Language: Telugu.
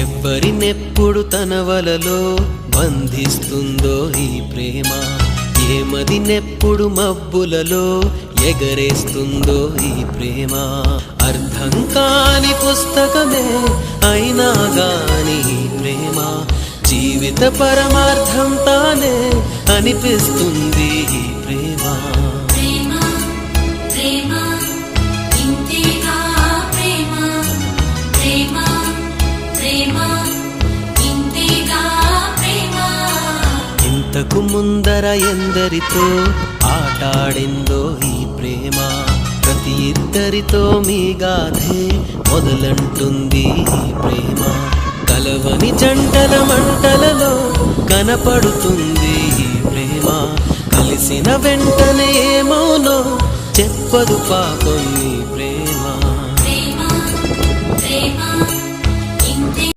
ఎవ్వరినెప్పుడు తన వలలో బంధిస్తుందో ఈ ప్రేమ, ఏమదినెప్పుడు మబ్బులలో ఎగరేస్తుందో ఈ ప్రేమ. అర్థం కాని పుస్తకమే అయినా గాని ఈ ప్రేమ జీవిత పరమార్థం తానే అనిపిస్తుంది ఈ ప్రేమ. ఇంతకు ముందర ఎందరితో ఆటాడిందో ఈ ప్రేమ, ప్రతి ఇద్దరితో మీ గాథే మొదలంటుంది ఈ ప్రేమ. కలవని జంటల మంటలలో కనపడుతుంది ఈ ప్రేమ, కలిసిన వెంటనే ఏమోనో చెప్పదు పాపం ఈ